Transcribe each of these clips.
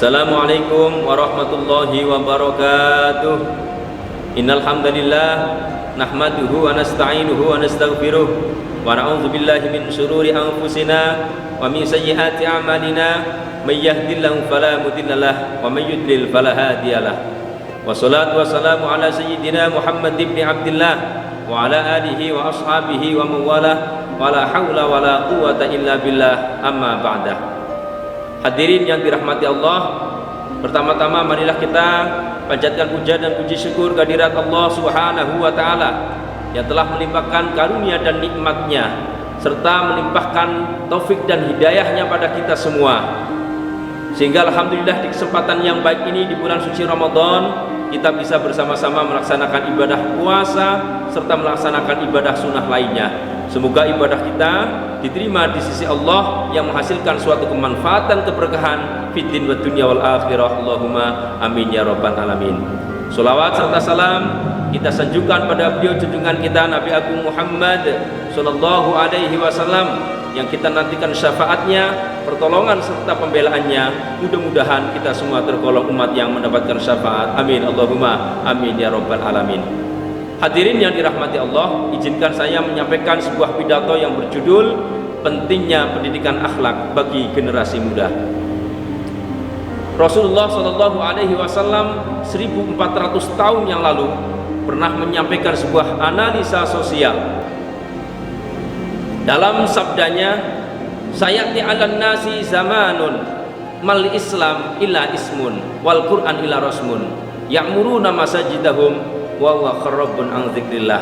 Assalamualaikum warahmatullahi wabarakatuh. Innal hamdalillah nahmaduhu wa nasta'inuhu wa nastaghfiruh wa na'udzu billahi min shururi anfusina wa min sayyiati a'malina may yahdihillahu fala mudhillalah wa may yudlil fala hadiyalah. Wassalatu wassalamu ala sayyidina Muhammad ibn Abdillah wa ala alihi wa ashabihi wa mawalah wa la haula wa la quwwata illa billah, amma ba'dah. Hadirin yang dirahmati Allah, pertama-tama marilah kita panjatkan puja dan puji syukur kehadirat Allah Subhanahu wa taala yang telah melimpahkan karunia dan nikmatnya serta melimpahkan taufik dan hidayahnya pada kita semua, sehingga alhamdulillah di kesempatan yang baik ini di bulan suci Ramadan kita bisa bersama-sama melaksanakan ibadah puasa serta melaksanakan ibadah sunnah lainnya. Semoga ibadah kita diterima di sisi Allah yang menghasilkan suatu kemanfaatan, keberkahan fiddin wa dunya wal akhirah. Allahumma amin ya rabbal alamin. Salawat serta salam kita sanjungkan pada beliau junjungan kita Nabi Agung Muhammad sallallahu alaihi wasallam yang kita nantikan syafaatnya, pertolongan serta pembelaannya. Mudah-mudahan kita semua tergolong umat yang mendapatkan syafaat. Amin Allahumma amin ya rabbal alamin. Hadirin yang dirahmati Allah, izinkan saya menyampaikan sebuah pidato yang berjudul pentingnya pendidikan akhlak bagi generasi muda. Rasulullah Shallallahu Alaihi Wasallam 1400 tahun yang lalu pernah menyampaikan sebuah analisa sosial. Dalam sabdanya, sayati 'alan nasi zamanun mal Islam illa ismun wal Quran illa rasmun ya'muruna masajidahum wa huwa kharabun an dzikrillah.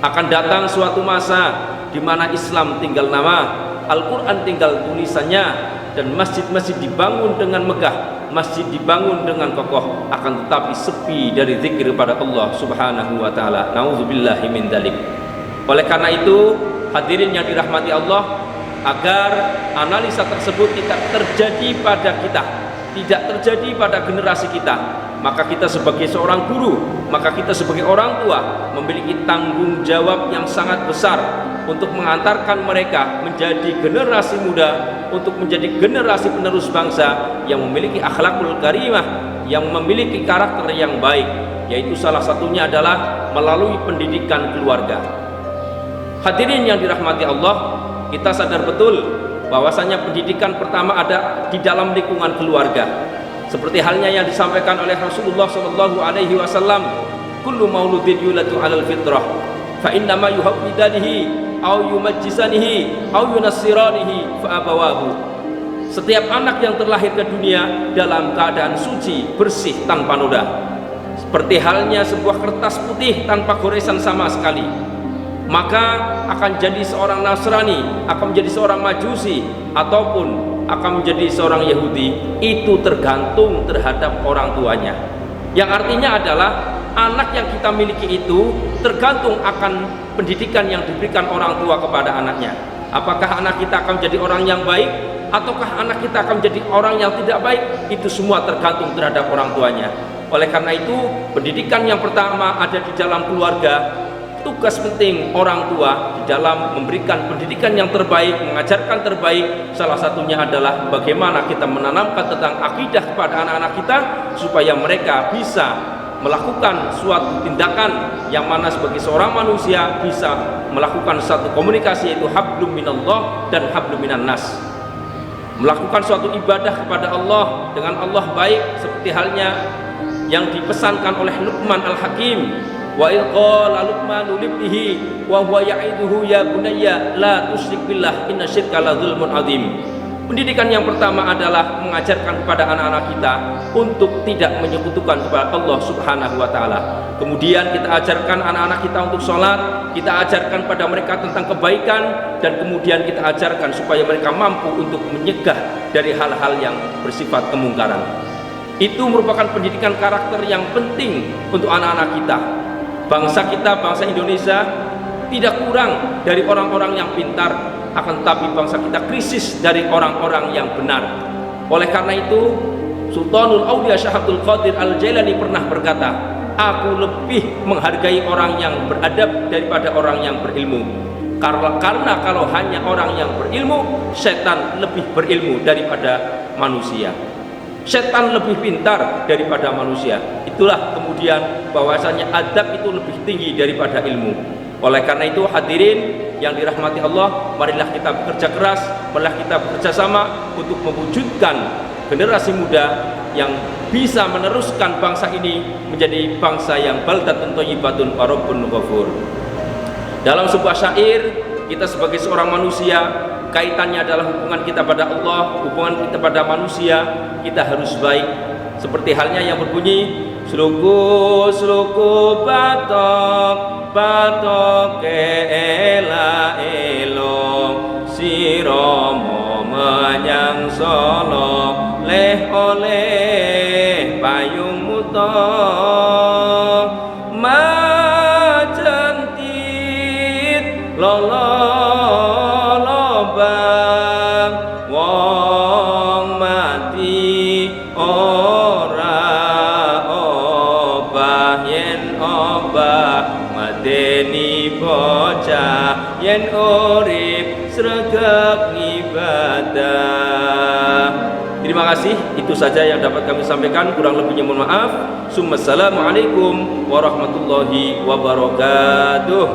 Akan datang suatu masa di mana Islam tinggal nama, Al-Qur'an tinggal tulisannya, dan masjid-masjid dibangun dengan megah, masjid dibangun dengan kokoh, akan tetapi sepi dari zikir pada Allah Subhanahu wa taala. Nauzubillahi min dzalik. Oleh karena itu, hadirin yang dirahmati Allah, agar analisa tersebut tidak terjadi pada kita, tidak terjadi pada generasi kita, maka kita sebagai seorang guru, maka kita sebagai orang tua memiliki tanggung jawab yang sangat besar untuk mengantarkan mereka menjadi generasi muda, untuk menjadi generasi penerus bangsa yang memiliki akhlakul karimah, yang memiliki karakter yang baik, yaitu salah satunya adalah melalui pendidikan keluarga. Hadirin yang dirahmati Allah, kita sadar betul bahwasanya pendidikan pertama ada di dalam lingkungan keluarga. Seperti halnya yang disampaikan oleh Rasulullah Shallallahu Alaihi Wasallam, kullu mauludin yuladu alal fitrah, fa inna ma yuhawwidanihi, au yumajjisanihi, au yunassiranihi, fa abawahu. Setiap anak yang terlahir ke dunia dalam keadaan suci, bersih, tanpa noda, seperti halnya sebuah kertas putih tanpa goresan sama sekali, maka akan jadi seorang Nasrani, akan menjadi seorang Majusi, ataupun akan menjadi seorang Yahudi. Itu tergantung terhadap orang tuanya, yang artinya adalah anak yang kita miliki itu tergantung akan pendidikan yang diberikan orang tua kepada anaknya. Apakah anak kita akan menjadi orang yang baik, ataukah anak kita akan menjadi orang yang tidak baik, itu semua tergantung terhadap orang tuanya. Oleh karena itu, pendidikan yang pertama ada di dalam keluarga. Tugas penting orang tua di dalam memberikan pendidikan yang terbaik, mengajarkan terbaik, salah satunya adalah bagaimana kita menanamkan tentang akidah kepada anak-anak kita, supaya mereka bisa melakukan suatu tindakan yang mana sebagai seorang manusia bisa melakukan satu komunikasi, yaitu hablum minallah dan hablum minan nas. Melakukan suatu ibadah kepada Allah dengan Allah baik, seperti halnya yang dipesankan oleh Luqman Al-Hakim, wa ilqala Luqmanu libnihi wa huwa ya'iduhu ya bunayya la tusyrik billah inna syirka la dzulmun adzim. Pendidikan yang pertama adalah mengajarkan kepada anak-anak kita untuk tidak menyekutukan kepada Allah Subhanahu wa taala. Kemudian kita ajarkan anak-anak kita untuk sholat, kita ajarkan pada mereka tentang kebaikan, dan kemudian kita ajarkan supaya mereka mampu untuk menyegah dari hal-hal yang bersifat kemungkaran. Itu merupakan pendidikan karakter yang penting untuk anak-anak kita. Bangsa kita, bangsa Indonesia, tidak kurang dari orang-orang yang pintar, akan tetapi bangsa kita krisis dari orang-orang yang benar. Oleh karena itu, Sultanul Auliya Syekh Abdul Qadir Al-Jailani pernah berkata, aku lebih menghargai orang yang beradab daripada orang yang berilmu. Karena kalau hanya orang yang berilmu, setan lebih berilmu daripada manusia. Setan lebih pintar daripada manusia. Itulah kemudian bahwasanya adab itu lebih tinggi daripada ilmu. Oleh karena itu hadirin yang dirahmati Allah, marilah kita bekerja keras, marilah kita bekerja sama untuk mewujudkan generasi muda yang bisa meneruskan bangsa ini menjadi bangsa yang baldatun thayyibatun wa rabbun ghafur. Dalam sebuah syair, kita sebagai seorang manusia, kaitannya adalah hubungan kita pada Allah, hubungan kita pada manusia, kita harus baik. Seperti halnya yang berbunyi, sluku batok batok ela elo siromo menyang solo leh oleh payung muto macentit lolo lobang wong mati ora obah yen obah madeni bocah yen urip sregep ibadah. Terima kasih, itu saja yang dapat kami sampaikan, kurang lebihnya mohon maaf. Assalamualaikum warahmatullahi wabarakatuh.